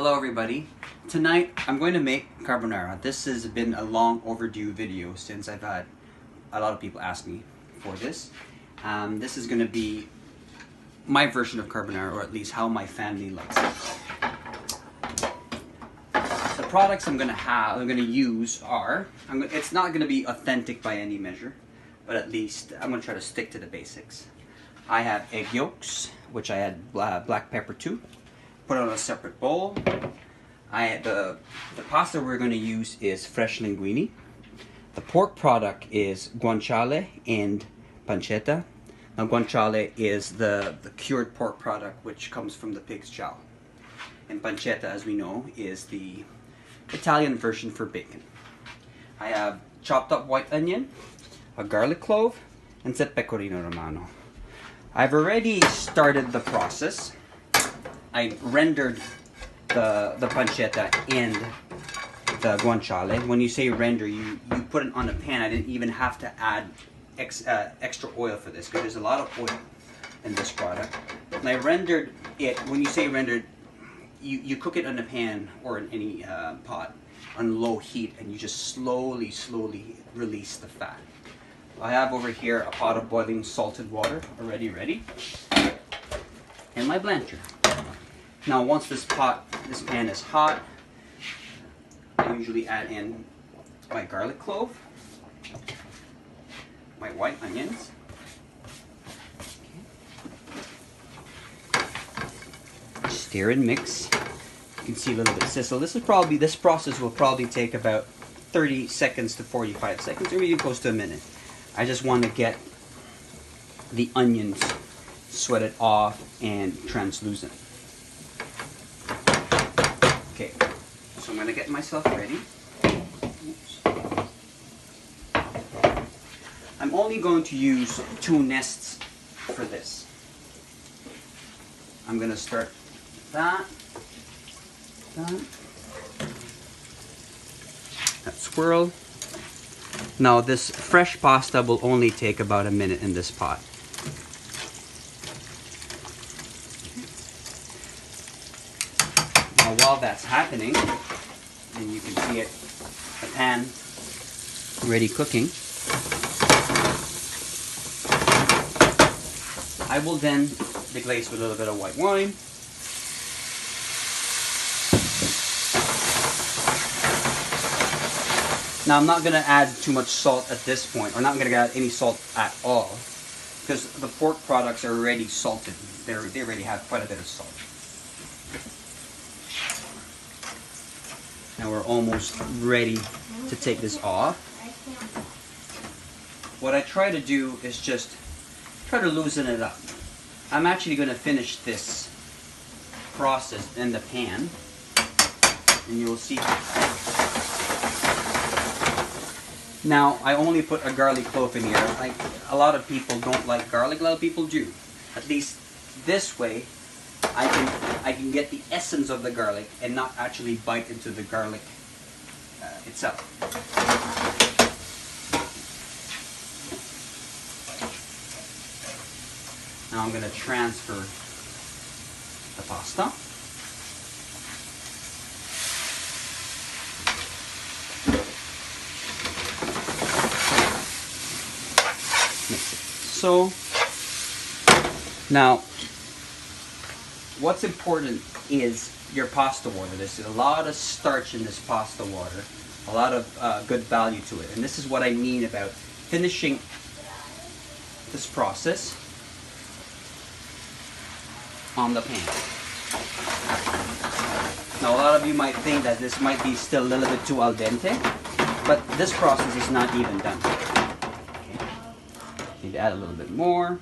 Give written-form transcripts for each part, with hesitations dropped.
Hello everybody. Tonight I'm going to make carbonara. This has been a long overdue video since I've had a lot of people ask me for this. This is going to be my version of carbonara, or at least how my family likes it. The products I'm going to use are, it's not going to be authentic by any measure, but at least I'm going to try to stick to the basics. I have egg yolks, which I add black pepper to. Put it on a separate bowl. The pasta we're going to use is fresh linguine. The pork product is guanciale and pancetta. Now guanciale is the cured pork product which comes from the pig's jowl. And pancetta, as we know, is the Italian version for bacon. I have chopped up white onion, a garlic clove, and some pecorino romano. I've already started the process. I rendered the pancetta and the guanciale. When you say render, you put it on a pan. I didn't even have to add extra oil for this because there's a lot of oil in this product. And I rendered it. When you say rendered, you cook it in a pan or in any pot on low heat, and you just slowly release the fat. I have over here a pot of boiling salted water already ready, and my blancher. Now once this pan is hot, I usually add in my garlic clove, my white onions, stir and mix. You can see a little bit sizzle. This process will probably take about 30 seconds to 45 seconds, or even close to a minute. I just want to get the onions sweated off and translucent. Okay, so I'm going to get myself ready. Oops. I'm only going to use 2 nests for this. I'm going to start that swirl. Now this fresh pasta will only take about a minute in this pot. Now while that's happening, and you can see it, the pan ready cooking, I will then deglaze with a little bit of white wine. Now I'm not going to add too much salt at this point, or not going to add any salt at all, because the pork products are already salted. They already have quite a bit of salt. Now we're almost ready to take this off. What I try to do is just try to loosen it up. I'm actually going to finish this process in the pan, and you'll see. Now I only put a garlic clove in here. Like, a lot of people don't like garlic, a lot of people do. At least this way I can get the essence of the garlic and not actually bite into the garlic itself. Now I'm going to transfer the pasta. Mix it. So now what's important is your pasta water. There's a lot of starch in this pasta water, a lot of good value to it. And this is what I mean about finishing this process on the pan. Now a lot of you might think that this might be still a little bit too al dente, but this process is not even done. Okay. Need to add a little bit more.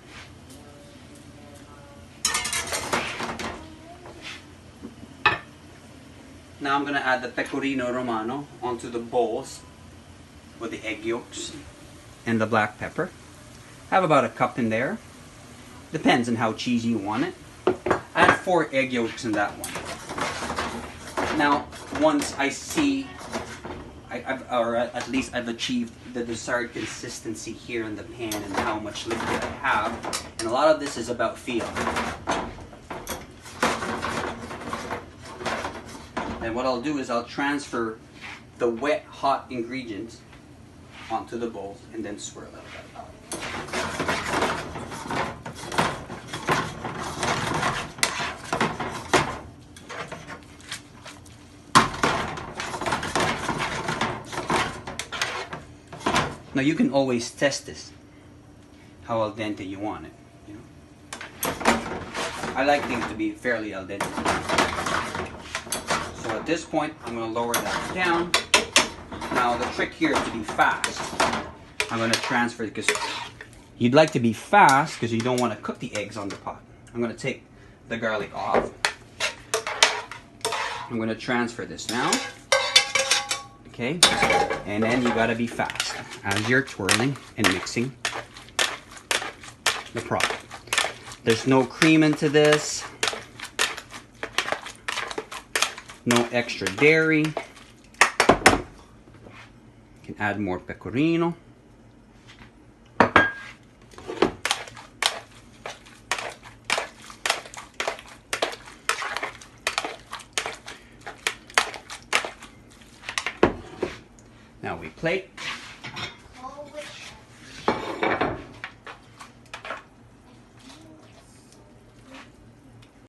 Now I'm going to add the pecorino romano onto the bowls with the egg yolks and the black pepper. I have about a cup in there. Depends on how cheesy you want it. I had 4 egg yolks in that one. Now, once I see, or at least I've achieved the desired consistency here in the pan and how much liquid I have, and a lot of this is about feel. And what I'll do is I'll transfer the wet, hot ingredients onto the bowls and then swirl it out. Now you can always test this, how al dente you want it. You know? I like things to be fairly al dente. So at this point, I'm going to lower that down. Now the trick here is to be fast. I'm going to transfer it because you'd like to be fast because you don't want to cook the eggs on the pot. I'm going to take the garlic off. I'm going to transfer this now. Okay, and then you got to be fast as you're twirling and mixing the product. There's no cream into this. No extra dairy. You can add more pecorino. Now we plate.